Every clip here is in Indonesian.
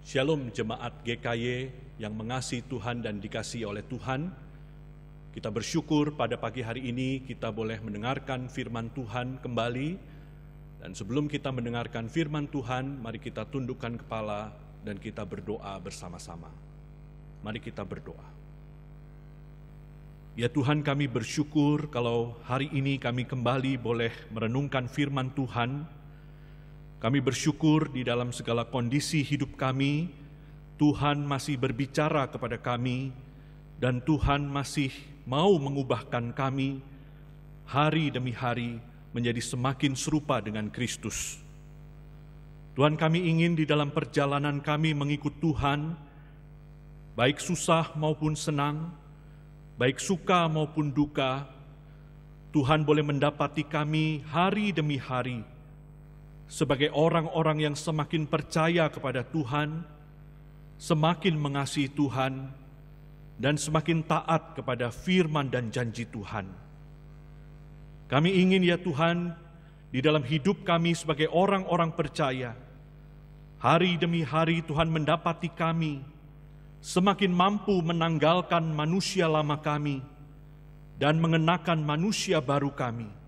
Shalom jemaat GKY yang mengasihi Tuhan dan dikasihi oleh Tuhan. Kita bersyukur pada pagi hari ini kita boleh mendengarkan firman Tuhan kembali. Dan sebelum kita mendengarkan firman Tuhan, mari kita tundukkan kepala dan kita berdoa bersama-sama. Mari kita berdoa. Ya Tuhan, kami bersyukur kalau hari ini kami kembali boleh merenungkan firman Tuhan. Kami bersyukur di dalam segala kondisi hidup kami, Tuhan masih berbicara kepada kami, dan Tuhan masih mau mengubahkan kami hari demi hari menjadi semakin serupa dengan Kristus. Tuhan, kami ingin di dalam perjalanan kami mengikut Tuhan, baik susah maupun senang, baik suka maupun duka, Tuhan boleh mendapati kami hari demi hari sebagai orang-orang yang semakin percaya kepada Tuhan, semakin mengasihi Tuhan, dan semakin taat kepada firman dan janji Tuhan. Kami ingin ya Tuhan, di dalam hidup kami sebagai orang-orang percaya, hari demi hari Tuhan mendapati kami semakin mampu menanggalkan manusia lama kami dan mengenakan manusia baru kami.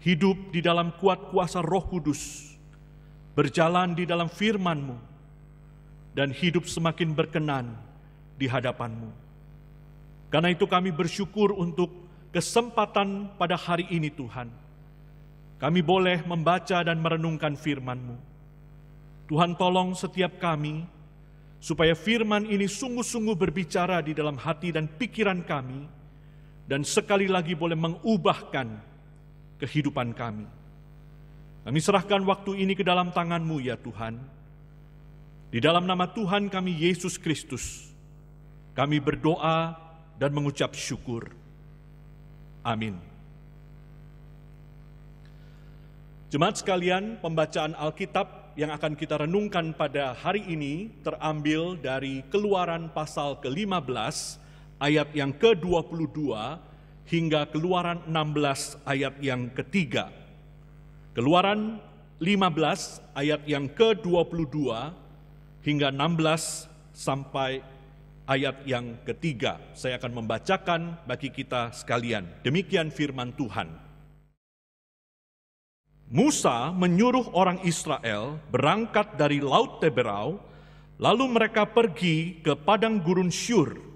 Hidup di dalam kuat kuasa Roh Kudus, berjalan di dalam firman-Mu, dan hidup semakin berkenan di hadapan-Mu. Karena itu kami bersyukur untuk kesempatan pada hari ini Tuhan. Kami boleh membaca dan merenungkan firman-Mu. Tuhan, tolong setiap kami, supaya firman ini sungguh-sungguh berbicara di dalam hati dan pikiran kami, dan sekali lagi boleh mengubahkan kehidupan kami. Kami serahkan waktu ini ke dalam tangan-Mu ya Tuhan. Di dalam nama Tuhan kami Yesus Kristus, kami berdoa dan mengucap syukur. Amin. Jemaat sekalian, pembacaan Alkitab yang akan kita renungkan pada hari ini terambil dari Keluaran pasal ke-15 ayat yang ke-22 hingga Keluaran 16 ayat yang ketiga. Keluaran 15 ayat yang ke-22 hingga 16 sampai ayat yang ketiga. Saya akan membacakan bagi kita sekalian. Demikian firman Tuhan. Musa menyuruh orang Israel berangkat dari Laut Teberau, lalu mereka pergi ke padang gurun Syur.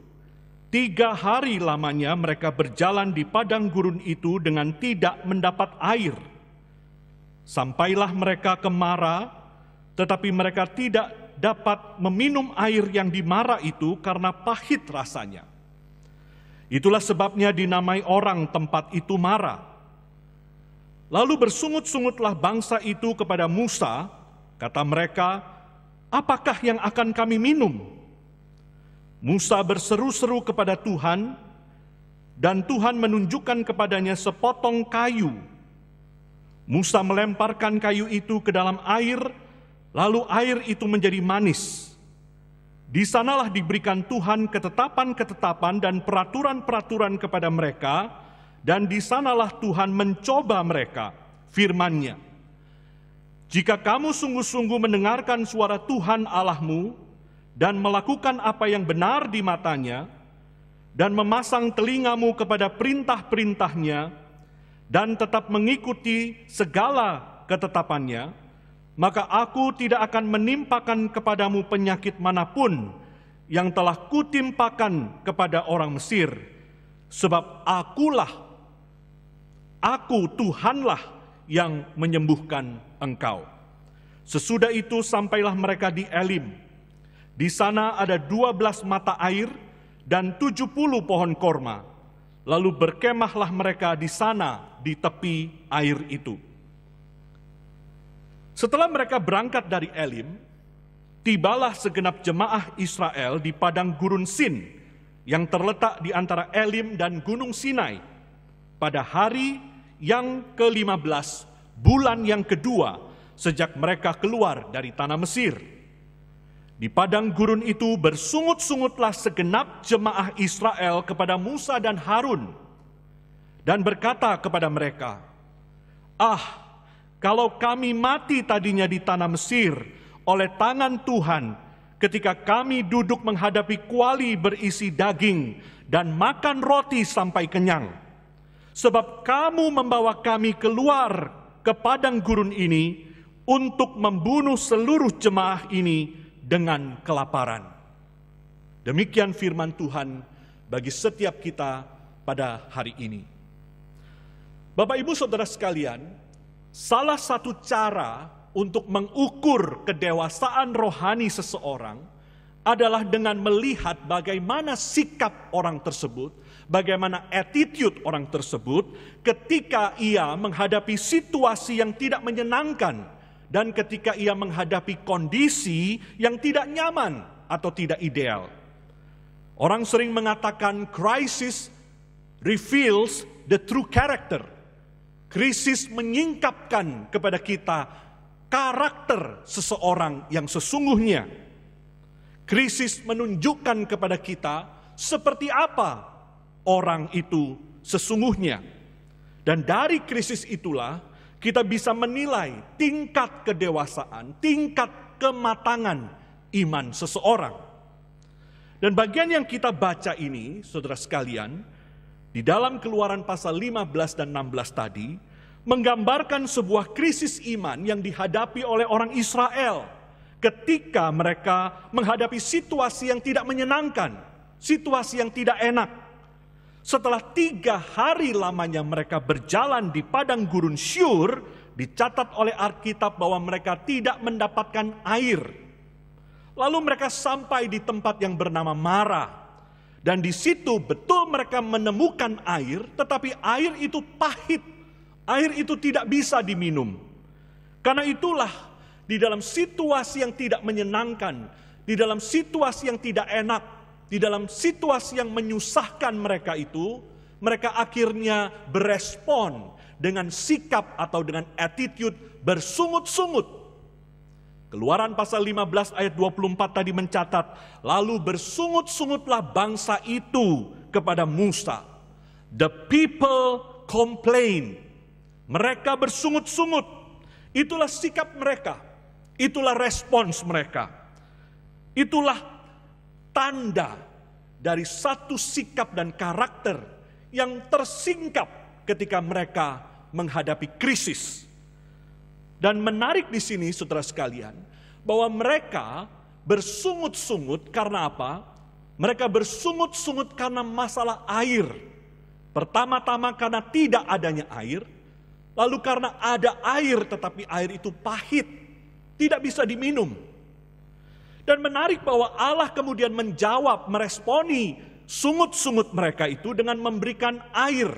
3 hari lamanya mereka berjalan di padang gurun itu dengan tidak mendapat air. Sampailah mereka ke Mara, tetapi mereka tidak dapat meminum air yang di Mara itu karena pahit rasanya. Itulah sebabnya dinamai orang tempat itu Mara. Lalu bersungut-sungutlah bangsa itu kepada Musa, kata mereka, "Apakah yang akan kami minum?" Musa berseru-seru kepada Tuhan, dan Tuhan menunjukkan kepadanya sepotong kayu. Musa melemparkan kayu itu ke dalam air, lalu air itu menjadi manis. Di sanalah diberikan Tuhan ketetapan-ketetapan dan peraturan-peraturan kepada mereka, dan di sanalah Tuhan mencoba mereka, firman-Nya. Jika kamu sungguh-sungguh mendengarkan suara Tuhan Allahmu, dan melakukan apa yang benar di matanya, dan memasang telingamu kepada perintah-perintahnya, dan tetap mengikuti segala ketetapannya, maka aku tidak akan menimpakan kepadamu penyakit manapun yang telah kutimpakan kepada orang Mesir, sebab aku Tuhanlah yang menyembuhkan engkau. Sesudah itu sampailah mereka di Elim. Di sana ada 12 mata air dan 70 pohon korma. Lalu berkemahlah mereka di sana di tepi air itu. Setelah mereka berangkat dari Elim, tibalah segenap jemaah Israel di padang gurun Sin yang terletak di antara Elim dan Gunung Sinai pada hari yang ke-15 bulan yang kedua sejak mereka keluar dari tanah Mesir. Di padang gurun itu bersungut-sungutlah segenap jemaah Israel kepada Musa dan Harun, dan berkata kepada mereka, "Ah, kalau kami mati tadinya di tanah Mesir oleh tangan Tuhan ketika kami duduk menghadapi kuali berisi daging dan makan roti sampai kenyang. Sebab kamu membawa kami keluar ke padang gurun ini untuk membunuh seluruh jemaah ini dengan kelaparan. Demikian firman Tuhan bagi setiap kita pada hari ini. Bapak Ibu Saudara sekalian, salah satu cara untuk mengukur kedewasaan rohani seseorang adalah dengan melihat bagaimana sikap orang tersebut, bagaimana attitude orang tersebut ketika ia menghadapi situasi yang tidak menyenangkan dan ketika ia menghadapi kondisi yang tidak nyaman atau tidak ideal. Orang sering mengatakan crisis reveals the true character. Krisis menyingkapkan kepada kita karakter seseorang yang sesungguhnya. Krisis menunjukkan kepada kita seperti apa orang itu sesungguhnya. Dan dari krisis itulah kita bisa menilai tingkat kedewasaan, tingkat kematangan iman seseorang. Dan bagian yang kita baca ini, saudara sekalian, di dalam Keluaran pasal 15 dan 16 tadi, menggambarkan sebuah krisis iman yang dihadapi oleh orang Israel ketika mereka menghadapi situasi yang tidak menyenangkan, situasi yang tidak enak. Setelah 3 hari lamanya mereka berjalan di padang gurun Syur, dicatat oleh Alkitab bahwa mereka tidak mendapatkan air. Lalu mereka sampai di tempat yang bernama Mara. Dan di situ betul mereka menemukan air, tetapi air itu pahit. Air itu tidak bisa diminum. Karena itulah di dalam situasi yang tidak menyenangkan, di dalam situasi yang tidak enak, di dalam situasi yang menyusahkan mereka itu, mereka akhirnya berespon dengan sikap atau dengan attitude bersungut-sungut. Keluaran pasal 15 ayat 24 tadi mencatat, lalu bersungut-sungutlah bangsa itu kepada Musa. The people complain. Mereka bersungut-sungut. Itulah sikap mereka. Itulah respons mereka. Itulah tanda dari satu sikap dan karakter yang tersingkap ketika mereka menghadapi krisis. Dan menarik di sini saudara sekalian, bahwa mereka bersungut-sungut karena apa? Mereka bersungut-sungut karena masalah air. Pertama-tama karena tidak adanya air, lalu karena ada air tetapi air itu pahit, tidak bisa diminum. Dan menarik bahwa Allah kemudian menjawab, meresponi sungut-sungut mereka itu dengan memberikan air,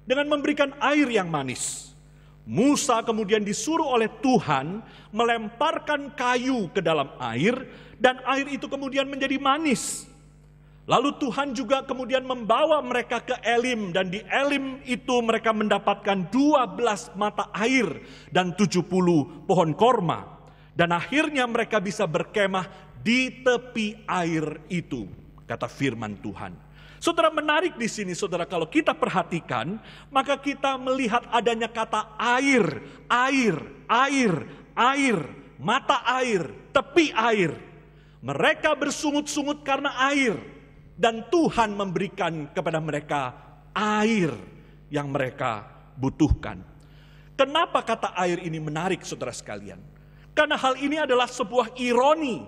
dengan memberikan air yang manis. Musa kemudian disuruh oleh Tuhan melemparkan kayu ke dalam air dan air itu kemudian menjadi manis. Lalu Tuhan juga kemudian membawa mereka ke Elim dan di Elim itu mereka mendapatkan 12 mata air dan 70 pohon korma. Dan akhirnya mereka bisa berkemah di tepi air itu, kata firman Tuhan. Saudara, menarik di sini, saudara, kalau kita perhatikan, maka kita melihat adanya kata air, air, air, air, mata air, tepi air. Mereka bersungut-sungut karena air, dan Tuhan memberikan kepada mereka air yang mereka butuhkan. Kenapa kata air ini menarik, saudara sekalian? Karena hal ini adalah sebuah ironi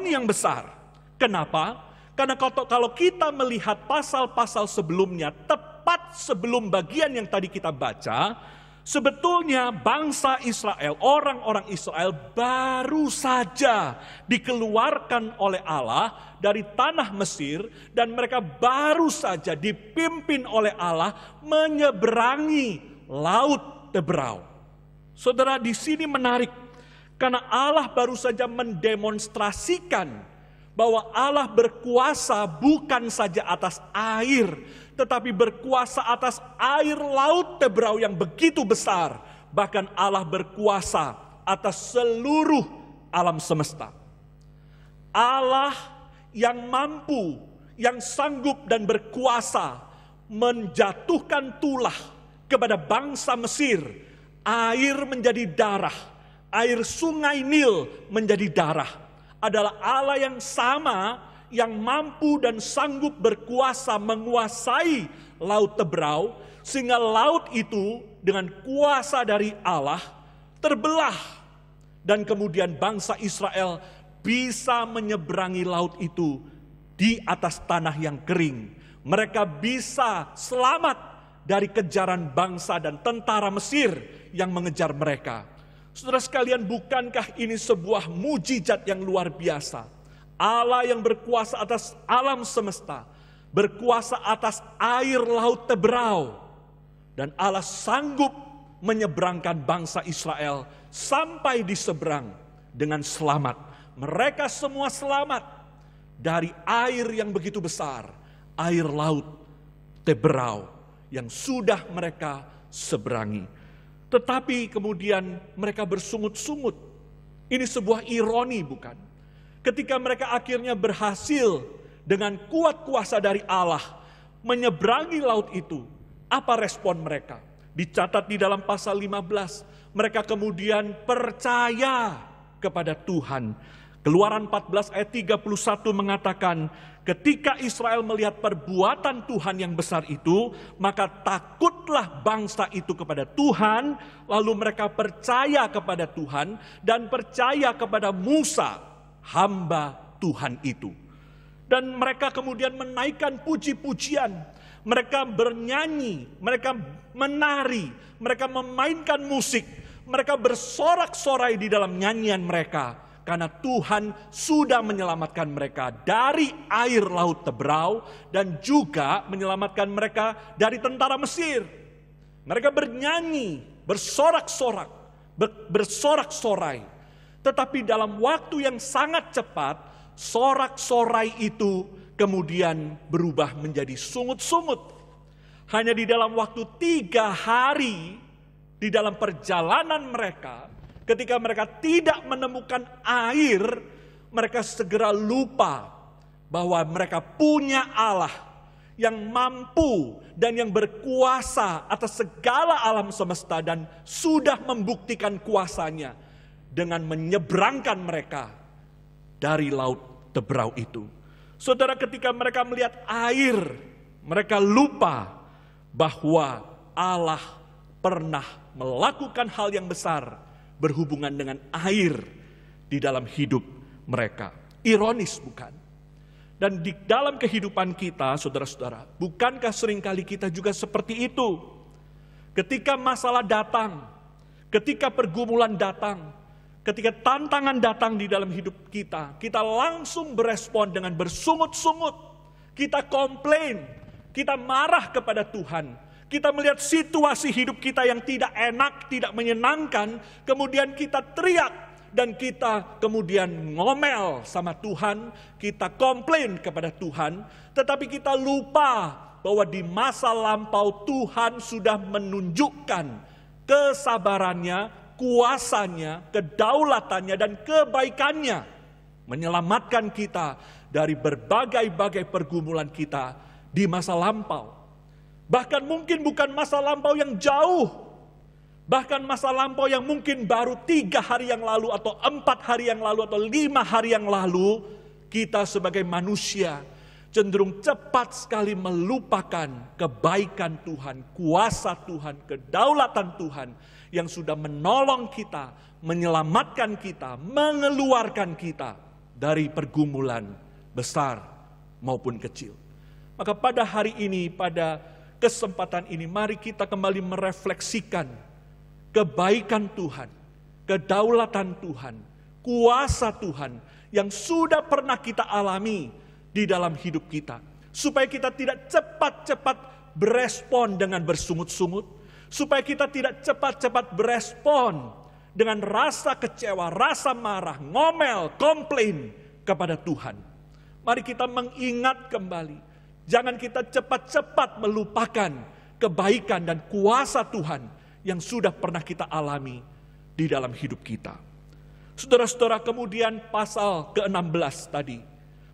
yang besar. Kenapa? Karena kalau kita melihat pasal-pasal sebelumnya, tepat sebelum bagian yang tadi kita baca, sebetulnya bangsa Israel, orang-orang Israel baru saja dikeluarkan oleh Allah dari tanah Mesir, dan mereka baru saja dipimpin oleh Allah menyeberangi Laut Teberau. Saudara, di sini menarik, karena Allah baru saja mendemonstrasikan bahwa Allah berkuasa bukan saja atas air, tetapi berkuasa atas air Laut Teberau yang begitu besar. Bahkan Allah berkuasa atas seluruh alam semesta. Allah yang mampu, yang sanggup dan berkuasa menjatuhkan tulah kepada bangsa Mesir. Air menjadi darah, air sungai Nil menjadi darah. adalah Allah yang sama, yang mampu dan sanggup berkuasa menguasai Laut Teberau, sehingga laut itu dengan kuasa dari Allah terbelah. Dan kemudian bangsa Israel bisa menyeberangi laut itu di atas tanah yang kering. Mereka bisa selamat dari kejaran bangsa dan tentara Mesir yang mengejar mereka. Saudara sekalian, bukankah ini sebuah mujizat yang luar biasa? Allah yang berkuasa atas alam semesta, berkuasa atas air Laut Teberau, dan Allah sanggup menyeberangkan bangsa Israel sampai di seberang dengan selamat. Mereka semua selamat dari air yang begitu besar, air Laut Teberau yang sudah mereka seberangi. Tetapi kemudian mereka bersungut-sungut. Ini sebuah ironi, bukan? Ketika mereka akhirnya berhasil dengan kuat kuasa dari Allah menyeberangi laut itu, apa respon mereka? Dicatat di dalam pasal 15, mereka kemudian percaya kepada Tuhan. Keluaran 14 ayat 31 mengatakan, ketika Israel melihat perbuatan Tuhan yang besar itu, maka takutlah bangsa itu kepada Tuhan, lalu mereka percaya kepada Tuhan dan percaya kepada Musa, hamba Tuhan itu. Dan mereka kemudian menaikkan puji-pujian, mereka bernyanyi, mereka menari, mereka memainkan musik, mereka bersorak-sorai di dalam nyanyian mereka. Karena Tuhan sudah menyelamatkan mereka dari air Laut Teberau dan juga menyelamatkan mereka dari tentara Mesir. Mereka bernyanyi, bersorak-sorak, bersorak-sorai. Tetapi dalam waktu yang sangat cepat, sorak-sorai itu kemudian berubah menjadi sungut-sungut. Hanya di dalam waktu 3 hari, di dalam perjalanan mereka, ketika mereka tidak menemukan air, mereka segera lupa bahwa mereka punya Allah yang mampu dan yang berkuasa atas segala alam semesta dan sudah membuktikan kuasanya dengan menyeberangkan mereka dari Laut Teberau itu. Saudara, ketika mereka melihat air, mereka lupa bahwa Allah pernah melakukan hal yang besar berhubungan dengan air di dalam hidup mereka. Ironis, bukan? Dan di dalam kehidupan kita, saudara-saudara, bukankah seringkali kita juga seperti itu? Ketika masalah datang, ketika pergumulan datang, ketika tantangan datang di dalam hidup kita, kita langsung berespon dengan bersungut-sungut. Kita komplain, kita marah kepada Tuhan. Kita melihat situasi hidup kita yang tidak enak, tidak menyenangkan, kemudian kita teriak dan kita kemudian ngomel sama Tuhan, kita komplain kepada Tuhan, tetapi kita lupa bahwa di masa lampau Tuhan sudah menunjukkan kesabarannya, kuasanya, kedaulatannya dan kebaikannya, menyelamatkan kita dari berbagai-bagai pergumulan kita di masa lampau. Bahkan mungkin bukan masa lampau yang jauh. Bahkan masa lampau yang mungkin baru 3 hari yang lalu atau 4 hari yang lalu atau 5 hari yang lalu. Kita sebagai manusia cenderung cepat sekali melupakan kebaikan Tuhan, kuasa Tuhan, kedaulatan Tuhan yang sudah menolong kita, menyelamatkan kita, mengeluarkan kita dari pergumulan besar maupun kecil. Maka pada hari ini, pada kesempatan ini, mari kita kembali merefleksikan kebaikan Tuhan, kedaulatan Tuhan, kuasa Tuhan yang sudah pernah kita alami di dalam hidup kita. Supaya kita tidak cepat-cepat berespon dengan bersungut-sungut, supaya kita tidak cepat-cepat berespon dengan rasa kecewa, rasa marah, ngomel, komplain kepada Tuhan. Mari kita mengingat kembali. Jangan kita cepat-cepat melupakan kebaikan dan kuasa Tuhan yang sudah pernah kita alami di dalam hidup kita. Saudara-saudara, kemudian pasal ke-16 tadi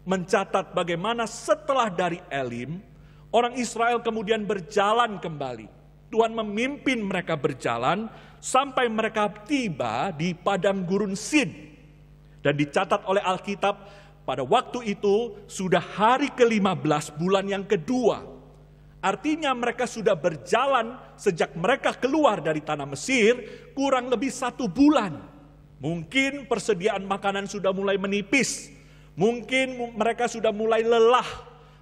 mencatat bagaimana setelah dari Elim, orang Israel kemudian berjalan kembali. Tuhan memimpin mereka berjalan sampai mereka tiba di padang gurun Sin. Dan dicatat oleh Alkitab, pada waktu itu sudah hari ke-15 bulan yang kedua. Artinya mereka sudah berjalan sejak mereka keluar dari tanah Mesir kurang lebih 1 bulan. Mungkin persediaan makanan sudah mulai menipis. Mungkin mereka sudah mulai lelah.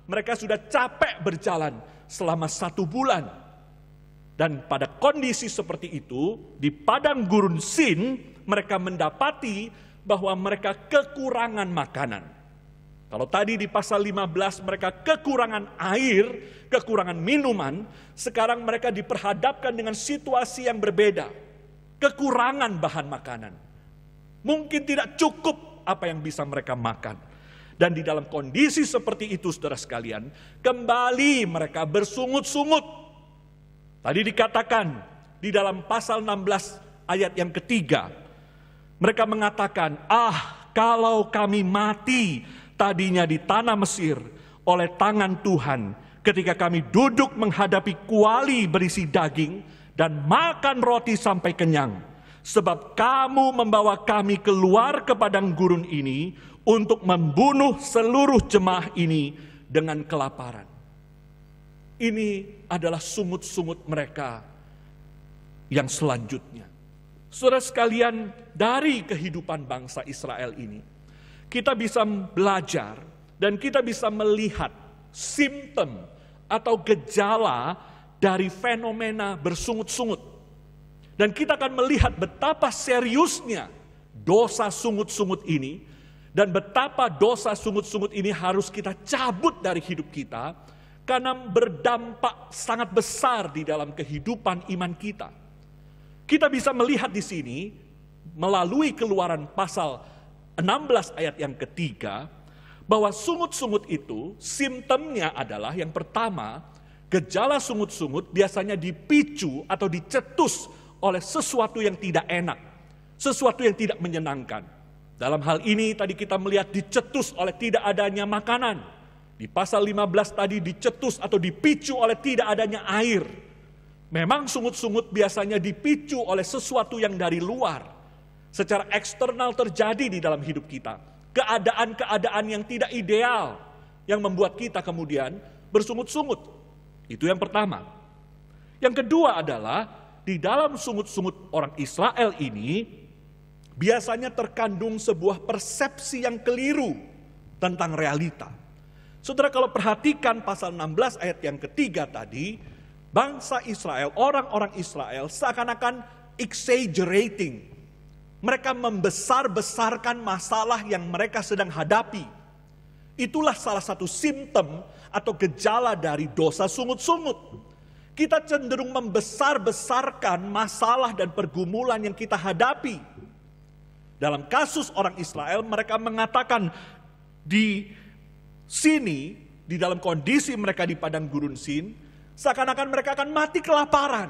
Mereka sudah capek berjalan selama 1 bulan. Dan pada kondisi seperti itu, di padang gurun Sin, mereka mendapati bahwa mereka kekurangan makanan. Kalau tadi di pasal 15 mereka kekurangan air, kekurangan minuman, sekarang mereka diperhadapkan dengan situasi yang berbeda. Kekurangan bahan makanan. Mungkin tidak cukup apa yang bisa mereka makan. Dan di dalam kondisi seperti itu, saudara sekalian, kembali mereka bersungut-sungut. Tadi dikatakan di dalam pasal 16 ayat yang ketiga, mereka mengatakan, kalau kami mati tadinya di tanah Mesir oleh tangan Tuhan, ketika kami duduk menghadapi kuali berisi daging dan makan roti sampai kenyang. Sebab kamu membawa kami keluar ke padang gurun ini untuk membunuh seluruh jemaah ini dengan kelaparan. Ini adalah sungut-sungut mereka yang selanjutnya. Saudara sekalian, dari kehidupan bangsa Israel ini, kita bisa belajar dan kita bisa melihat simptom atau gejala dari fenomena bersungut-sungut. Dan kita akan melihat betapa seriusnya dosa sungut-sungut ini, dan betapa dosa sungut-sungut ini harus kita cabut dari hidup kita, karena berdampak sangat besar di dalam kehidupan iman kita. Kita bisa melihat di sini, melalui Keluaran pasal 16 ayat yang ketiga, bahwa sungut-sungut itu simptomnya adalah yang pertama, gejala sungut-sungut biasanya dipicu atau dicetus oleh sesuatu yang tidak enak, sesuatu yang tidak menyenangkan. Dalam hal ini tadi kita melihat dicetus oleh tidak adanya makanan. Di pasal 15 tadi dicetus atau dipicu oleh tidak adanya air. Memang sungut-sungut biasanya dipicu oleh sesuatu yang dari luar. Secara eksternal terjadi di dalam hidup kita. Keadaan-keadaan yang tidak ideal yang membuat kita kemudian bersungut-sungut. Itu yang pertama. Yang kedua adalah di dalam sungut-sungut orang Israel ini biasanya terkandung sebuah persepsi yang keliru tentang realita. Saudara, kalau perhatikan pasal 16 ayat yang ketiga tadi, bangsa Israel, orang-orang Israel seakan-akan exaggerating. Mereka membesar-besarkan masalah yang mereka sedang hadapi. Itulah salah satu simptom atau gejala dari dosa sungut-sungut. Kita cenderung membesar-besarkan masalah dan pergumulan yang kita hadapi. Dalam kasus orang Israel, mereka mengatakan di sini, di dalam kondisi mereka di padang gurun Sin, seakan-akan mereka akan mati kelaparan.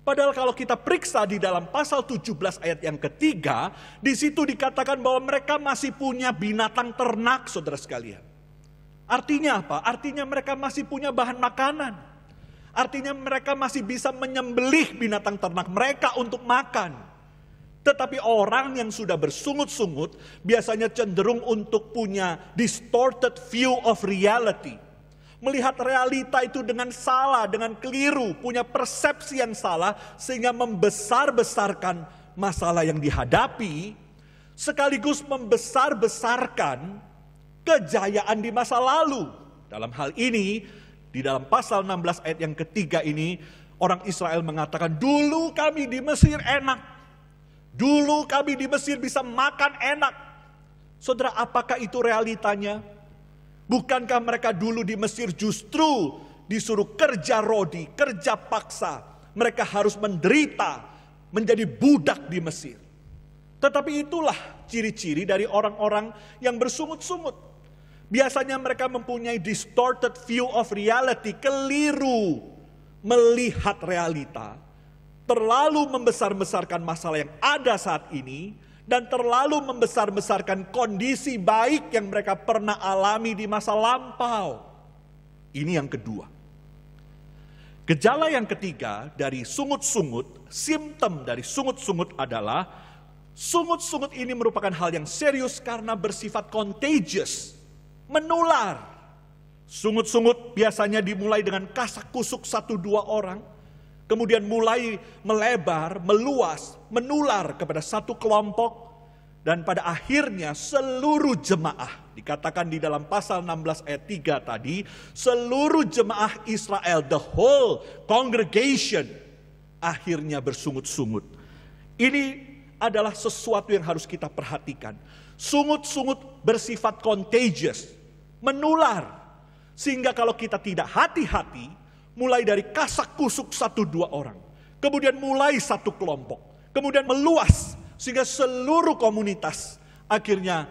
Padahal kalau kita periksa di dalam pasal 17 ayat yang ketiga, di situ dikatakan bahwa mereka masih punya binatang ternak, saudara sekalian. Artinya apa? Artinya mereka masih punya bahan makanan. Artinya mereka masih bisa menyembelih binatang ternak mereka untuk makan. Tetapi orang yang sudah bersungut-sungut biasanya cenderung untuk punya distorted view of reality. Melihat realita itu dengan salah, dengan keliru, punya persepsi yang salah sehingga membesar-besarkan masalah yang dihadapi, sekaligus membesar-besarkan kejayaan di masa lalu. Dalam hal ini, di dalam pasal 16 ayat yang ketiga ini, orang Israel mengatakan, dulu kami di Mesir enak. Dulu kami di Mesir bisa makan enak. Saudara, apakah itu realitanya? Bukankah mereka dulu di Mesir justru disuruh kerja rodi, kerja paksa. Mereka harus menderita, menjadi budak di Mesir. Tetapi itulah ciri-ciri dari orang-orang yang bersungut-sungut. Biasanya mereka mempunyai distorted view of reality, keliru melihat realita, terlalu membesar-besarkan masalah yang ada saat ini, dan terlalu membesar-besarkan kondisi baik yang mereka pernah alami di masa lampau. Ini yang kedua. Gejala yang ketiga dari sungut-sungut, simptom dari sungut-sungut adalah Sungut-sungut ini merupakan hal yang serius karena bersifat contagious, menular. Sungut-sungut biasanya dimulai dengan kasak kusuk 1-2 orang, kemudian mulai melebar, meluas, menular kepada satu kelompok, dan pada akhirnya seluruh jemaah, dikatakan di dalam pasal 16 ayat 3 tadi, seluruh jemaah Israel, the whole congregation, akhirnya bersungut-sungut. Ini adalah sesuatu yang harus kita perhatikan. Sungut-sungut bersifat contagious, menular. Sehingga kalau kita tidak hati-hati, mulai dari kasak kusuk 1-2 orang, kemudian mulai satu kelompok, kemudian meluas, sehingga seluruh komunitas akhirnya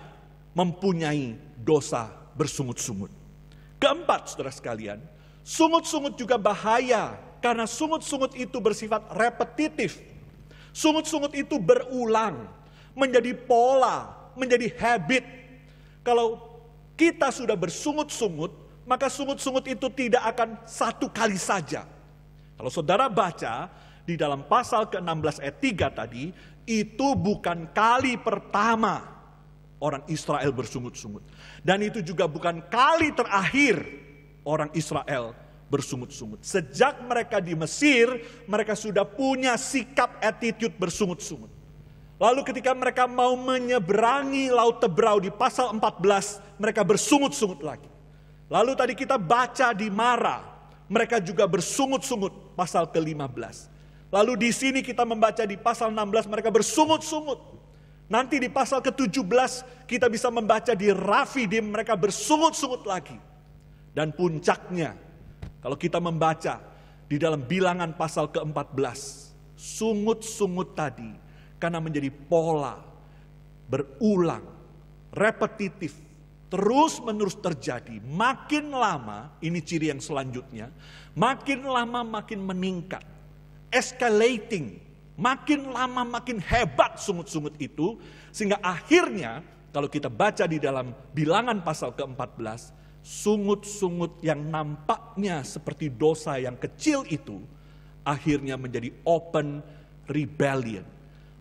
mempunyai dosa bersungut-sungut. Keempat, saudara sekalian, sungut-sungut juga bahaya, karena sungut-sungut itu bersifat repetitif. Sungut-sungut itu berulang, menjadi pola, menjadi habit. Kalau kita sudah bersungut-sungut, maka sungut-sungut itu tidak akan satu kali saja. Kalau saudara baca di dalam pasal ke-16 ayat 3 tadi, itu bukan kali pertama orang Israel bersungut-sungut. Dan itu juga bukan kali terakhir orang Israel bersungut-sungut. Sejak mereka di Mesir, mereka sudah punya sikap attitude bersungut-sungut. Lalu ketika mereka mau menyeberangi Laut Tebrau di pasal 14, mereka bersungut-sungut lagi. Lalu tadi kita baca di Mara, mereka juga bersungut-sungut pasal ke-15. Lalu di sini kita membaca di pasal 16 mereka bersungut-sungut. Nanti di pasal ke-17 kita bisa membaca di Rafidim mereka bersungut-sungut lagi. Dan puncaknya, kalau kita membaca di dalam Bilangan pasal ke-14, sungut-sungut tadi karena menjadi pola, berulang, repetitif, terus-menerus terjadi. Makin lama, ini ciri yang selanjutnya, makin lama makin meningkat, escalating, makin lama makin hebat sungut-sungut itu, sehingga akhirnya kalau kita baca di dalam Bilangan pasal ke-14, sungut-sungut yang nampaknya seperti dosa yang kecil itu akhirnya menjadi open rebellion,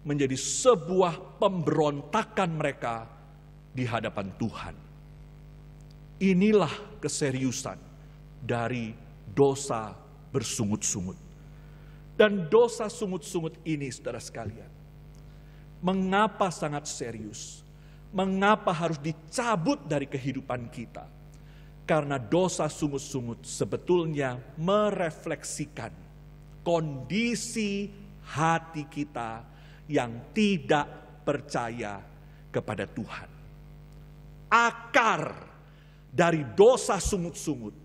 menjadi sebuah pemberontakan mereka di hadapan Tuhan. Inilah keseriusan dari dosa bersungut-sungut. Dan dosa sungut-sungut ini, saudara sekalian, mengapa sangat serius? Mengapa harus dicabut dari kehidupan kita? Karena dosa sungut-sungut sebetulnya merefleksikan kondisi hati kita yang tidak percaya kepada Tuhan. Akar dari dosa sungut-sungut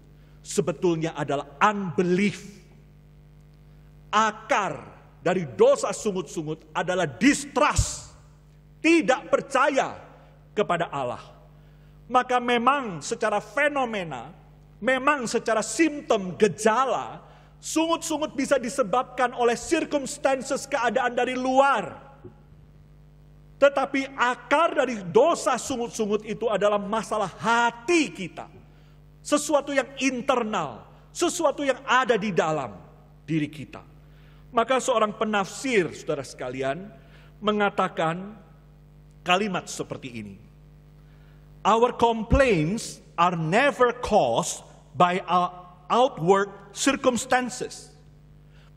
sebetulnya adalah unbelief. Akar dari dosa sungut-sungut adalah distrust, tidak percaya kepada Allah. Maka memang secara fenomena, memang secara simptom, gejala, sungut-sungut bisa disebabkan oleh circumstances, keadaan dari luar. Tetapi akar dari dosa sungut-sungut itu adalah masalah hati kita. Sesuatu yang internal, sesuatu yang ada di dalam diri kita. Maka seorang penafsir, saudara sekalian, mengatakan kalimat seperti ini. Our complaints are never caused by our outward circumstances.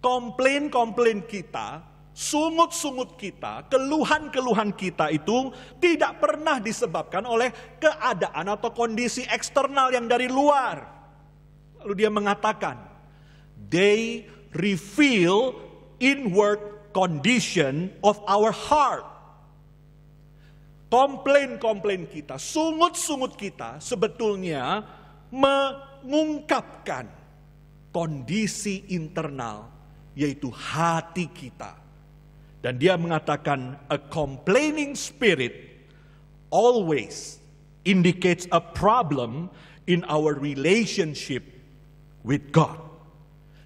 Komplain-komplain kita, sungut-sungut kita, keluhan-keluhan kita itu tidak pernah disebabkan oleh keadaan atau kondisi eksternal yang dari luar. Lalu dia mengatakan, they reveal inward condition of our heart. Komplain-komplain kita, sungut-sungut kita sebetulnya mengungkapkan kondisi internal, yaitu hati kita. Dan dia mengatakan, a complaining spirit always indicates a problem in our relationship with God.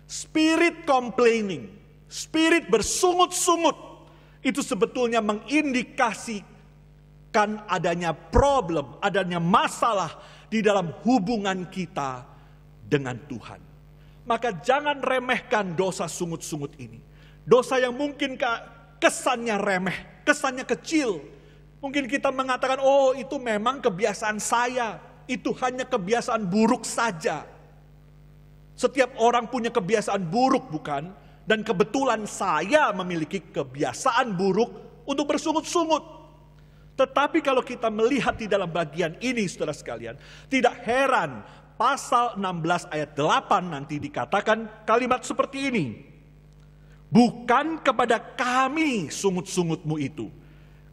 Spirit complaining, spirit bersungut-sungut, itu sebetulnya mengindikasikan adanya problem, adanya masalah di dalam hubungan kita dengan Tuhan. Maka jangan remehkan dosa sungut-sungut ini. Dosa yang mungkin kesannya remeh, kesannya kecil. Mungkin kita mengatakan, oh itu memang kebiasaan saya, itu hanya kebiasaan buruk saja. Setiap orang punya kebiasaan buruk, bukan? Dan kebetulan saya memiliki kebiasaan buruk untuk bersungut-sungut. Tetapi kalau kita melihat di dalam bagian ini, saudara sekalian, tidak heran pasal 16 ayat 8 nanti dikatakan kalimat seperti ini. Bukan kepada kami sungut-sungutmu itu,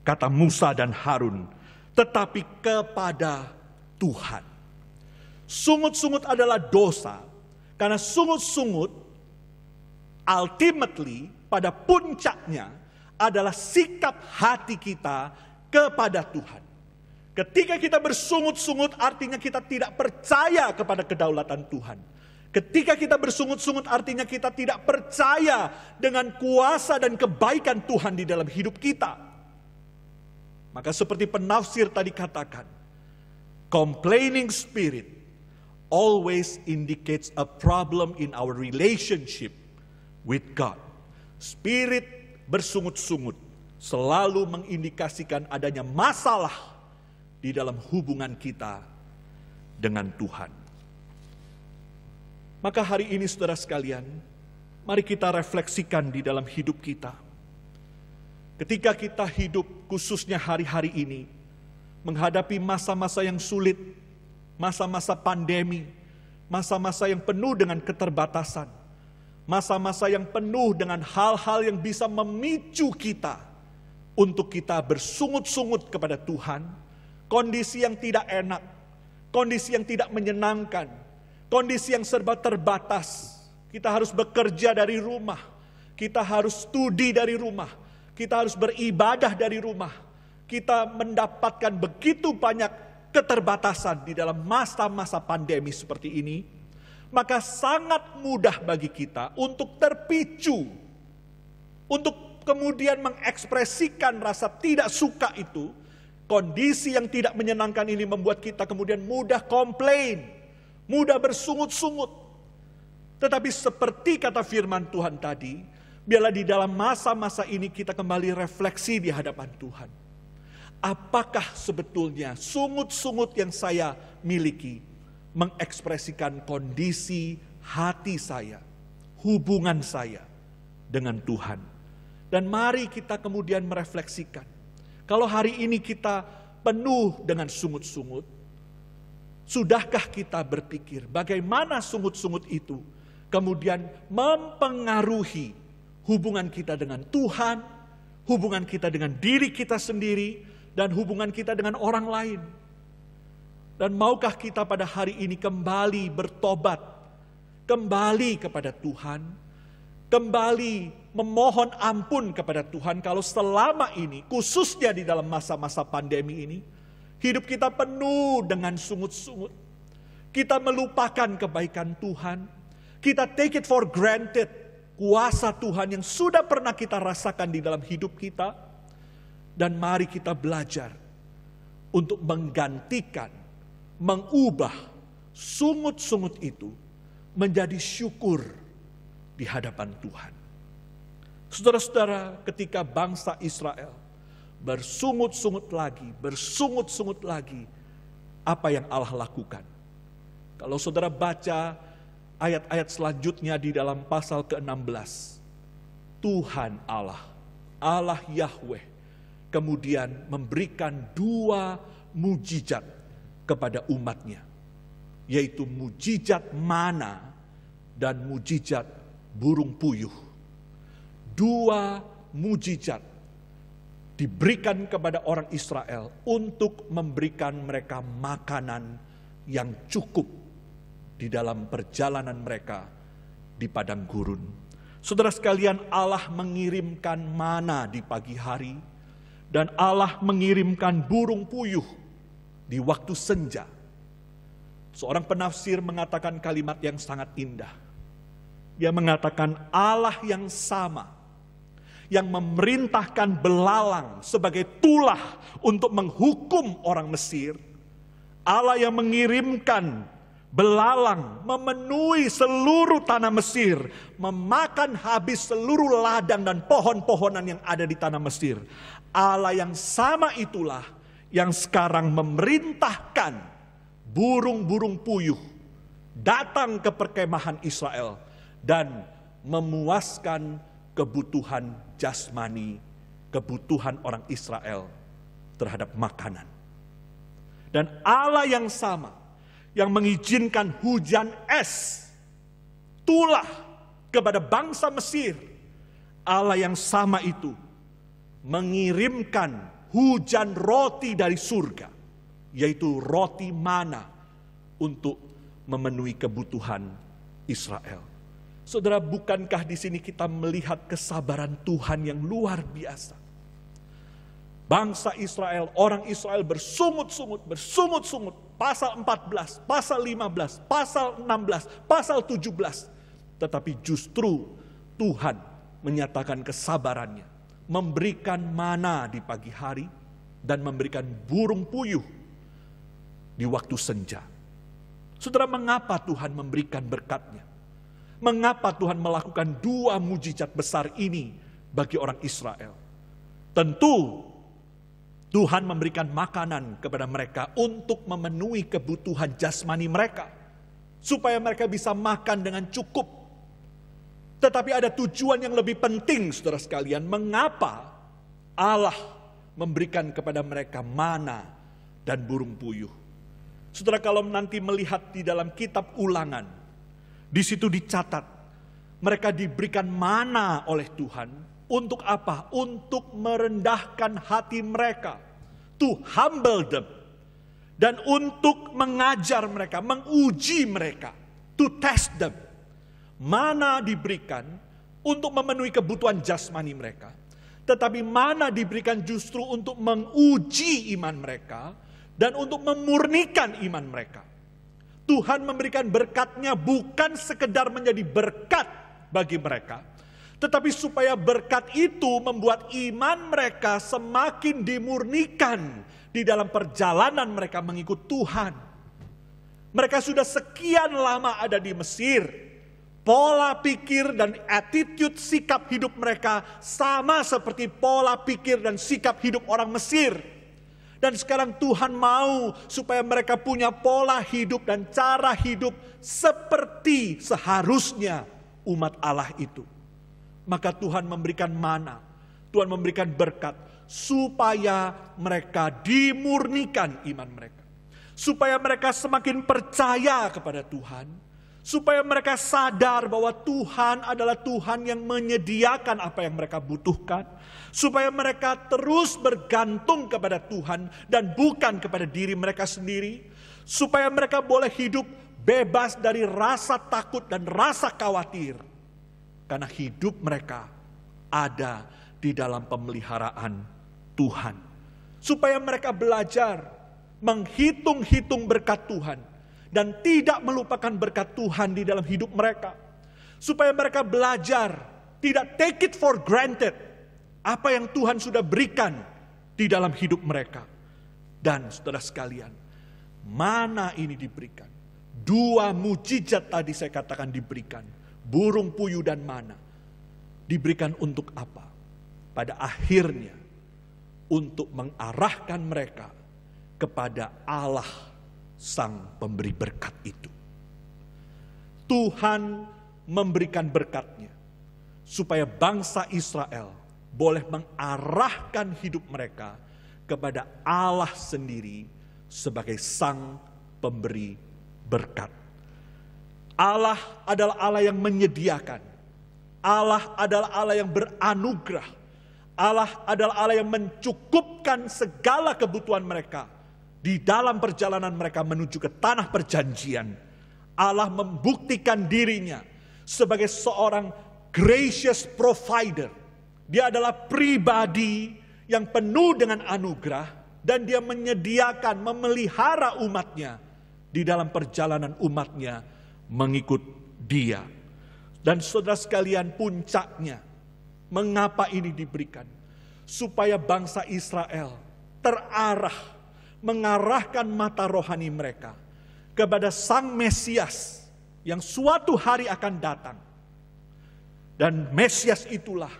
kata Musa dan Harun, tetapi kepada Tuhan. Sungut-sungut adalah dosa, karena sungut-sungut ultimately pada puncaknya adalah sikap hati kita kepada Tuhan. Ketika kita bersungut-sungut artinya kita tidak percaya kepada kedaulatan Tuhan. Ketika kita bersungut-sungut artinya kita tidak percaya dengan kuasa dan kebaikan Tuhan di dalam hidup kita. Maka seperti penafsir tadi katakan, complaining spirit always indicates a problem in our relationship with God. Spirit bersungut-sungut selalu mengindikasikan adanya masalah di dalam hubungan kita dengan Tuhan. Maka hari ini saudara sekalian, mari kita refleksikan di dalam hidup kita. Ketika kita hidup khususnya hari-hari ini, menghadapi masa-masa yang sulit, masa-masa pandemi, masa-masa yang penuh dengan keterbatasan, masa-masa yang penuh dengan hal-hal yang bisa memicu kita untuk kita bersungut-sungut kepada Tuhan, kondisi yang tidak enak, kondisi yang tidak menyenangkan, kondisi yang serba terbatas. Kita harus bekerja dari rumah, kita harus studi dari rumah, kita harus beribadah dari rumah. Kita mendapatkan begitu banyak keterbatasan di dalam masa-masa pandemi seperti ini. Maka sangat mudah bagi kita untuk terpicu, untuk kemudian mengekspresikan rasa tidak suka itu. Kondisi yang tidak menyenangkan ini membuat kita kemudian mudah komplain, mudah bersungut-sungut. Tetapi seperti kata firman Tuhan tadi, biarlah di dalam masa-masa ini kita kembali refleksi di hadapan Tuhan. Apakah sebetulnya sungut-sungut yang saya miliki mengekspresikan kondisi hati saya, hubungan saya dengan Tuhan? Dan mari kita kemudian merefleksikan. Kalau hari ini kita penuh dengan sungut-sungut, sudahkah kita berpikir bagaimana sungut-sungut itu kemudian mempengaruhi hubungan kita dengan Tuhan, hubungan kita dengan diri kita sendiri, dan hubungan kita dengan orang lain? Dan maukah kita pada hari ini kembali bertobat, kembali kepada Tuhan, kembali memohon ampun kepada Tuhan kalau selama ini, khususnya di dalam masa-masa pandemi ini, hidup kita penuh dengan sungut-sungut. Kita melupakan kebaikan Tuhan. Kita take it for granted kuasa Tuhan yang sudah pernah kita rasakan di dalam hidup kita. Dan mari kita belajar untuk menggantikan, mengubah sungut-sungut itu menjadi syukur di hadapan Tuhan. Saudara-saudara, ketika bangsa Israel bersungut-sungut lagi, apa yang Allah lakukan? Kalau saudara baca ayat-ayat selanjutnya di dalam pasal ke-16, Tuhan Allah Yahweh, kemudian memberikan 2 mujizat kepada umatnya, yaitu mujizat mana dan mujizat burung puyuh. 2 mujizat diberikan kepada orang Israel untuk memberikan mereka makanan yang cukup di dalam perjalanan mereka di padang gurun. Saudara sekalian, Allah mengirimkan mana di pagi hari, dan Allah mengirimkan burung puyuh di waktu senja. Seorang penafsir mengatakan kalimat yang sangat indah. Dia mengatakan Allah yang sama, yang memerintahkan belalang sebagai tulah untuk menghukum orang Mesir, Allah yang mengirimkan belalang memenuhi seluruh tanah Mesir, memakan habis seluruh ladang dan pohon-pohonan yang ada di tanah Mesir. Allah yang sama itulah yang sekarang memerintahkan burung-burung puyuh datang ke perkemahan Israel dan memuaskan kebutuhan jasmani, kebutuhan orang Israel terhadap makanan. Dan Allah yang sama yang mengizinkan hujan es tulah kepada bangsa Mesir, Allah yang sama itu mengirimkan hujan roti dari surga, yaitu roti mana untuk memenuhi kebutuhan Israel. Saudara, bukankah di sini kita melihat kesabaran Tuhan yang luar biasa? Bangsa Israel, orang Israel bersungut-sungut, pasal 14, pasal 15, pasal 16, pasal 17. Tetapi justru Tuhan menyatakan kesabarannya, memberikan mana di pagi hari dan memberikan burung puyuh di waktu senja. Saudara, mengapa Tuhan memberikan berkat-Nya? Mengapa Tuhan melakukan dua mujizat besar ini bagi orang Israel? Tentu Tuhan memberikan makanan kepada mereka untuk memenuhi kebutuhan jasmani mereka, supaya mereka bisa makan dengan cukup. Tetapi ada tujuan yang lebih penting, saudara sekalian. Mengapa Allah memberikan kepada mereka mana dan burung puyuh? Saudara, kalau nanti melihat di dalam kitab Ulangan, di situ dicatat mereka diberikan mana oleh Tuhan. Untuk apa? Untuk merendahkan hati mereka, to humble them, dan untuk mengajar mereka, menguji mereka, to test them. Mana diberikan untuk memenuhi kebutuhan jasmani mereka, tetapi mana diberikan justru untuk menguji iman mereka dan untuk memurnikan iman mereka. Tuhan memberikan berkat-Nya bukan sekedar menjadi berkat bagi mereka, tetapi supaya berkat itu membuat iman mereka semakin dimurnikan di dalam perjalanan mereka mengikut Tuhan. Mereka sudah sekian lama ada di Mesir. Pola pikir dan attitude sikap hidup mereka sama seperti pola pikir dan sikap hidup orang Mesir. Dan sekarang Tuhan mau supaya mereka punya pola hidup dan cara hidup seperti seharusnya umat Allah itu. Maka Tuhan memberikan mana, Tuhan memberikan berkat supaya mereka dimurnikan iman mereka. Supaya mereka semakin percaya kepada Tuhan. Supaya mereka sadar bahwa Tuhan adalah Tuhan yang menyediakan apa yang mereka butuhkan. Supaya mereka terus bergantung kepada Tuhan dan bukan kepada diri mereka sendiri. Supaya mereka boleh hidup bebas dari rasa takut dan rasa khawatir. Karena hidup mereka ada di dalam pemeliharaan Tuhan. Supaya mereka belajar menghitung-hitung berkat Tuhan dan tidak melupakan berkat Tuhan di dalam hidup mereka. Supaya mereka belajar tidak take it for granted apa yang Tuhan sudah berikan di dalam hidup mereka. Dan saudara sekalian, mana ini diberikan? Dua mujizat tadi saya katakan diberikan. Burung puyuh dan mana. Diberikan untuk apa? Pada akhirnya untuk mengarahkan mereka kepada Allah Sang Pemberi berkat itu. Tuhan memberikan berkat-Nya supaya bangsa Israel boleh mengarahkan hidup mereka kepada Allah sendiri sebagai Sang Pemberi berkat. Allah adalah Allah yang menyediakan. Allah adalah Allah yang beranugerah. Allah adalah Allah yang mencukupkan segala kebutuhan mereka di dalam perjalanan mereka menuju ke tanah perjanjian. Allah membuktikan dirinya sebagai seorang gracious provider. Dia adalah pribadi yang penuh dengan anugerah dan dia menyediakan, memelihara umatnya di dalam perjalanan umatnya mengikut dia. Dan saudara sekalian, puncaknya mengapa ini diberikan? Supaya bangsa Israel terarah, mengarahkan mata rohani mereka kepada Sang Mesias yang suatu hari akan datang. Dan Mesias itulah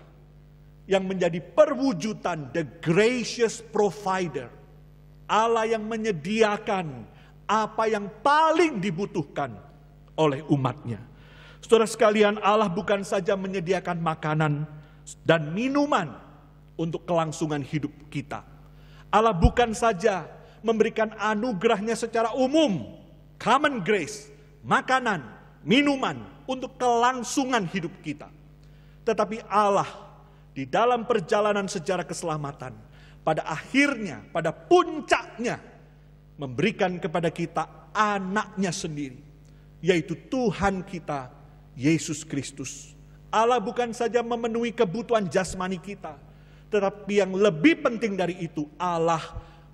yang menjadi perwujudan the gracious provider. Allah yang menyediakan apa yang paling dibutuhkan oleh umatnya. Saudara sekalian, Allah bukan saja menyediakan makanan dan minuman untuk kelangsungan hidup kita. Allah bukan saja memberikan anugerahnya secara umum, common grace, makanan, minuman untuk kelangsungan hidup kita. Tetapi Allah di dalam perjalanan sejarah keselamatan, pada akhirnya, pada puncaknya, memberikan kepada kita anaknya sendiri, yaitu Tuhan kita, Yesus Kristus. Allah bukan saja memenuhi kebutuhan jasmani kita, tetapi yang lebih penting dari itu, Allah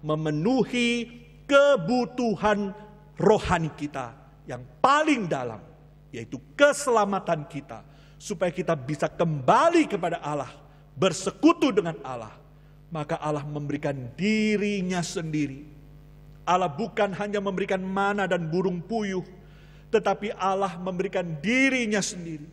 memenuhi kebutuhan rohani kita yang paling dalam, yaitu keselamatan kita, supaya kita bisa kembali kepada Allah, bersekutu dengan Allah. Maka Allah memberikan dirinya sendiri. Allah bukan hanya memberikan mana dan burung puyuh, tetapi Allah memberikan dirinya sendiri.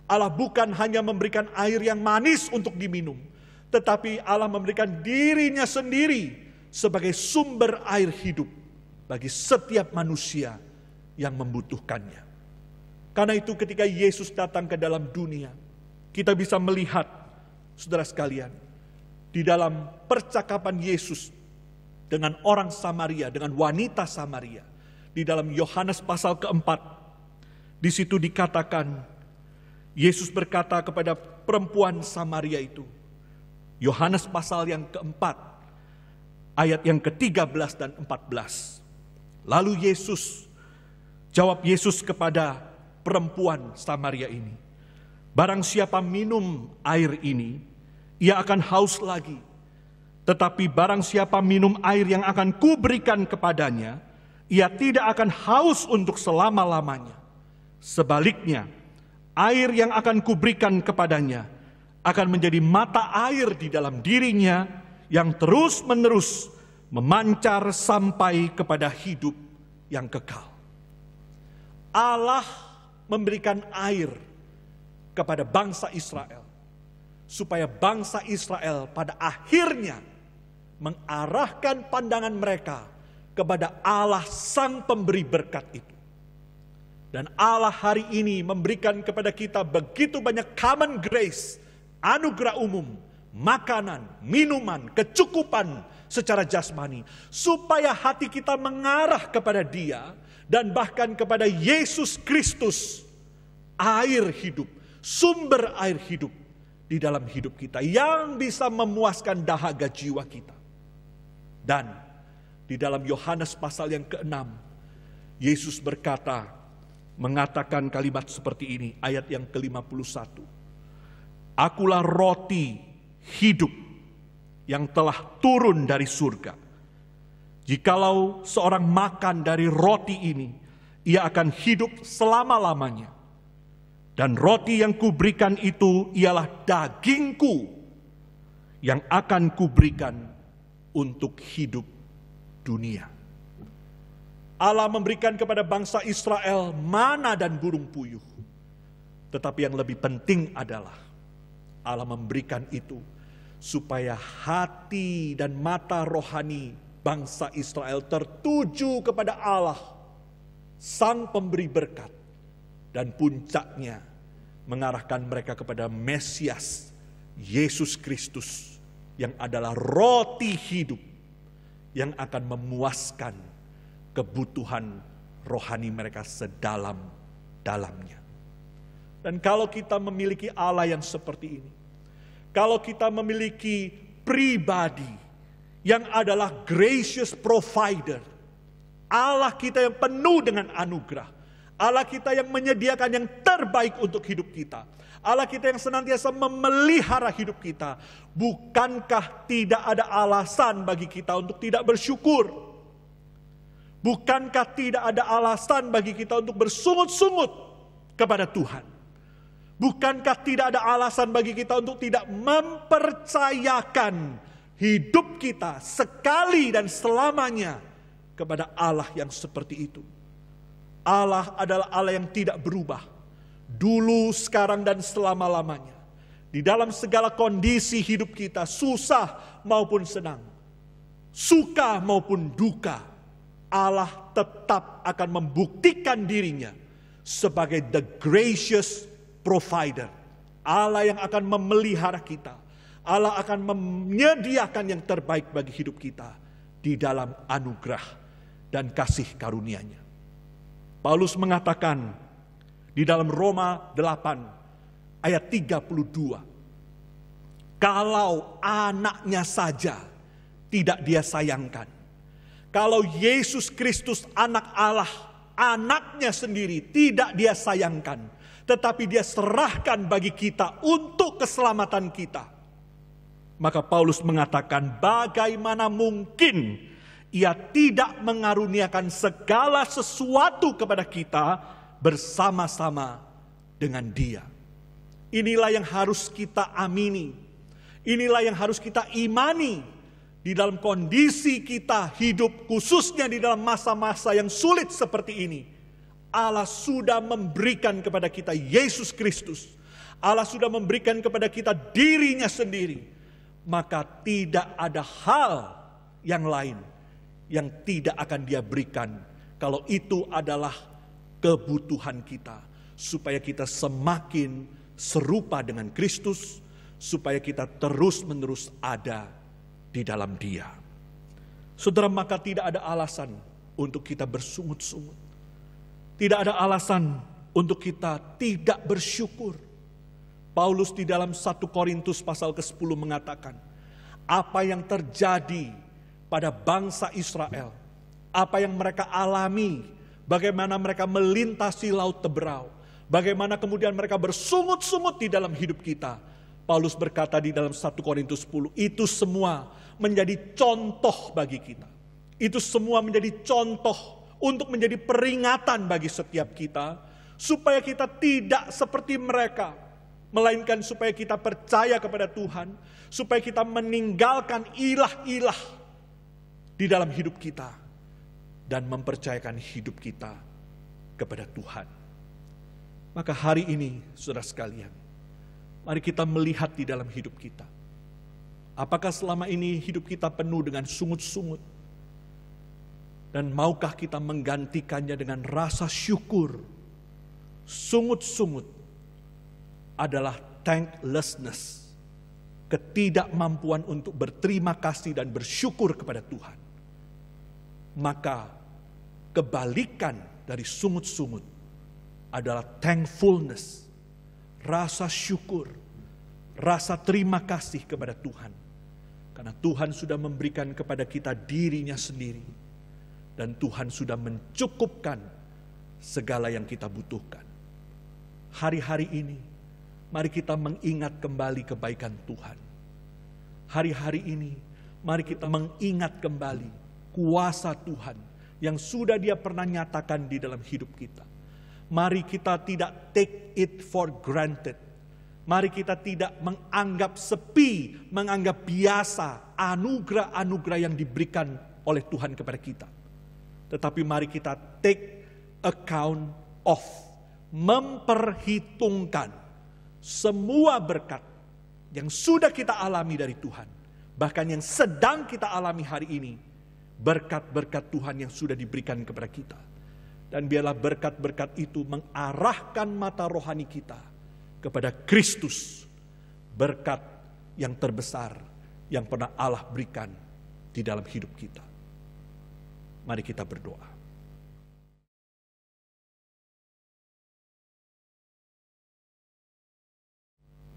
Allah bukan hanya memberikan air yang manis untuk diminum, tetapi Allah memberikan dirinya sendiri sebagai sumber air hidup bagi setiap manusia yang membutuhkannya. Karena itu ketika Yesus datang ke dalam dunia, kita bisa melihat, saudara sekalian, di dalam percakapan Yesus dengan orang Samaria, dengan wanita Samaria, di dalam Yohanes pasal keempat, di situ dikatakan, Yesus berkata kepada perempuan Samaria itu, Yohanes pasal yang keempat, ayat yang ke-13 dan 14. Lalu jawab Yesus kepada perempuan Samaria ini, barang siapa minum air ini, ia akan haus lagi. Tetapi barang siapa minum air yang akan kuberikan kepadanya, ia tidak akan haus untuk selama-lamanya. Sebaliknya, air yang akan kuberikan kepadanya akan menjadi mata air di dalam dirinya yang terus-menerus memancar sampai kepada hidup yang kekal. Allah memberikan air kepada bangsa Israel, supaya bangsa Israel pada akhirnya mengarahkan pandangan mereka kepada Allah Sang Pemberi berkat itu. Dan Allah hari ini memberikan kepada kita begitu banyak common grace, anugerah umum, makanan, minuman, kecukupan secara jasmani, supaya hati kita mengarah kepada Dia dan bahkan kepada Yesus Kristus, air hidup, sumber air hidup di dalam hidup kita yang bisa memuaskan dahaga jiwa kita. Dan di dalam Yohanes pasal yang ke-6, Yesus mengatakan kalimat seperti ini, ayat yang ke-51. Akulah roti hidup yang telah turun dari surga. Jikalau seorang makan dari roti ini, ia akan hidup selama-lamanya. Dan roti yang kuberikan itu ialah dagingku yang akan kuberikan untuk hidup dunia. Allah memberikan kepada bangsa Israel mana dan burung puyuh. Tetapi yang lebih penting adalah Allah memberikan itu supaya hati dan mata rohani bangsa Israel tertuju kepada Allah, Sang Pemberi berkat. Dan puncaknya mengarahkan mereka kepada Mesias, Yesus Kristus, yang adalah roti hidup yang akan memuaskan kebutuhan rohani mereka sedalam-dalamnya. Dan kalau kita memiliki Allah yang seperti ini, kalau kita memiliki pribadi yang adalah gracious provider, Allah kita yang penuh dengan anugerah, Allah kita yang menyediakan yang terbaik untuk hidup kita, Allah kita yang senantiasa memelihara hidup kita, bukankah tidak ada alasan bagi kita untuk tidak bersyukur? Bukankah tidak ada alasan bagi kita untuk bersungut-sungut kepada Tuhan? Bukankah tidak ada alasan bagi kita untuk tidak mempercayakan hidup kita sekali dan selamanya kepada Allah yang seperti itu? Allah adalah Allah yang tidak berubah. Dulu, sekarang, dan selama-lamanya. Di dalam segala kondisi hidup kita, susah maupun senang, suka maupun duka, Allah tetap akan membuktikan dirinya sebagai the gracious provider. Allah yang akan memelihara kita. Allah akan menyediakan yang terbaik bagi hidup kita di dalam anugerah dan kasih karunia-Nya. Paulus mengatakan di dalam Roma 8 ayat 32, kalau anaknya saja tidak dia sayangkan, kalau Yesus Kristus anak Allah, anaknya sendiri tidak dia sayangkan, tetapi dia serahkan bagi kita untuk keselamatan kita, maka Paulus mengatakan, bagaimana mungkin Ia tidak mengaruniakan segala sesuatu kepada kita bersama-sama dengan Dia. Inilah yang harus kita amini. Inilah yang harus kita imani di dalam kondisi kita hidup, khususnya di dalam masa-masa yang sulit seperti ini. Allah sudah memberikan kepada kita Yesus Kristus. Allah sudah memberikan kepada kita dirinya sendiri. Maka tidak ada hal yang lain yang tidak akan Dia berikan, kalau itu adalah kebutuhan kita, supaya kita semakin serupa dengan Kristus, supaya kita terus-menerus ada di dalam Dia. Saudara, maka tidak ada alasan untuk kita bersungut-sungut. Tidak ada alasan untuk kita tidak bersyukur. Paulus di dalam 1 Korintus pasal ke-10 mengatakan, apa yang terjadi pada bangsa Israel, apa yang mereka alami, bagaimana mereka melintasi laut Teberau, bagaimana kemudian mereka bersungut-sungut di dalam hidup kita. Paulus berkata di dalam 1 Korintus 10, itu semua menjadi contoh bagi kita. Itu semua menjadi contoh untuk menjadi peringatan bagi setiap kita, supaya kita tidak seperti mereka, melainkan supaya kita percaya kepada Tuhan, supaya kita meninggalkan ilah-ilah di dalam hidup kita dan mempercayakan hidup kita kepada Tuhan. Maka hari ini, saudara sekalian, mari kita melihat di dalam hidup kita. Apakah selama ini hidup kita penuh dengan sungut-sungut? Dan maukah kita menggantikannya dengan rasa syukur? Sungut-sungut adalah thanklessness, ketidakmampuan untuk berterima kasih dan bersyukur kepada Tuhan. Maka kebalikan dari sungut-sungut adalah thankfulness, rasa syukur, rasa terima kasih kepada Tuhan. Karena Tuhan sudah memberikan kepada kita dirinya sendiri, dan Tuhan sudah mencukupkan segala yang kita butuhkan. Hari-hari ini, mari kita mengingat kembali kebaikan Tuhan. Hari-hari ini, mari kita mengingat kembali kuasa Tuhan yang sudah Dia pernah nyatakan di dalam hidup kita. Mari kita tidak take it for granted. Mari kita tidak menganggap sepi, menganggap biasa anugerah-anugerah yang diberikan oleh Tuhan kepada kita. Tetapi mari kita take account of, memperhitungkan semua berkat yang sudah kita alami dari Tuhan, bahkan yang sedang kita alami hari ini, berkat-berkat Tuhan yang sudah diberikan kepada kita. Dan biarlah berkat-berkat itu mengarahkan mata rohani kita kepada Kristus, berkat yang terbesar yang pernah Allah berikan di dalam hidup kita. Mari kita berdoa.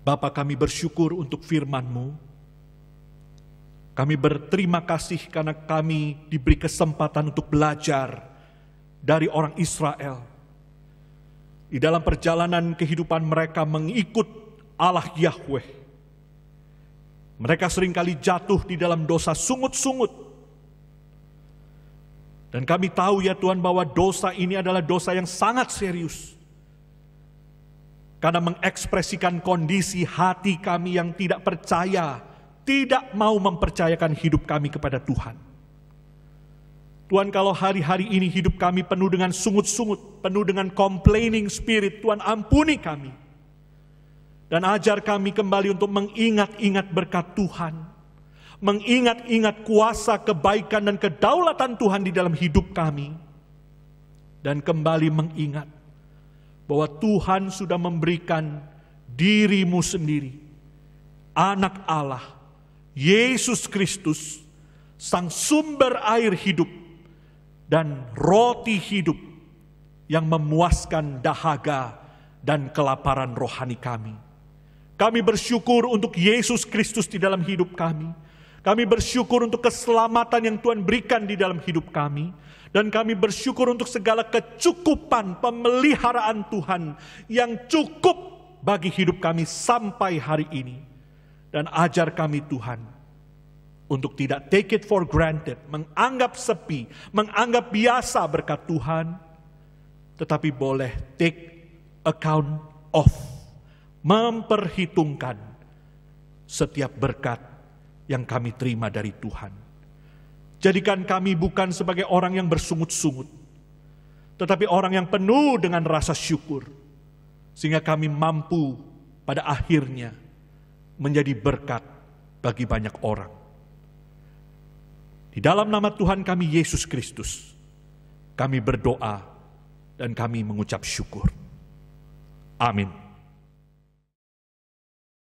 Bapa, kami bersyukur untuk firman-Mu. Kami berterima kasih karena kami diberi kesempatan untuk belajar dari orang Israel. Di dalam perjalanan kehidupan mereka mengikut Allah Yahweh, mereka seringkali jatuh di dalam dosa sungut-sungut. Dan kami tahu ya Tuhan bahwa dosa ini adalah dosa yang sangat serius. Karena mengekspresikan kondisi hati kami yang tidak percaya, tidak mau mempercayakan hidup kami kepada Tuhan. Tuhan, kalau hari-hari ini hidup kami penuh dengan sungut-sungut, penuh dengan complaining spirit, Tuhan ampuni kami. Dan ajar kami kembali untuk mengingat-ingat berkat Tuhan. Mengingat-ingat kuasa, kebaikan, dan kedaulatan Tuhan di dalam hidup kami. Dan kembali mengingat bahwa Tuhan sudah memberikan diri-Mu sendiri, Anak Allah, Yesus Kristus, Sang sumber air hidup, dan roti hidup yang memuaskan dahaga dan kelaparan rohani kami. Kami bersyukur untuk Yesus Kristus di dalam hidup kami. Kami bersyukur untuk keselamatan yang Tuhan berikan di dalam hidup kami. Dan kami bersyukur untuk segala kecukupan pemeliharaan Tuhan yang cukup bagi hidup kami sampai hari ini. Dan ajar kami Tuhan untuk tidak take it for granted, menganggap sepi, menganggap biasa berkat Tuhan, tetapi boleh take account of, memperhitungkan setiap berkat yang kami terima dari Tuhan. Jadikan kami bukan sebagai orang yang bersungut-sungut, tetapi orang yang penuh dengan rasa syukur, sehingga kami mampu pada akhirnya menjadi berkat bagi banyak orang. Di dalam nama Tuhan kami Yesus Kristus, kami berdoa dan kami mengucap syukur. Amin.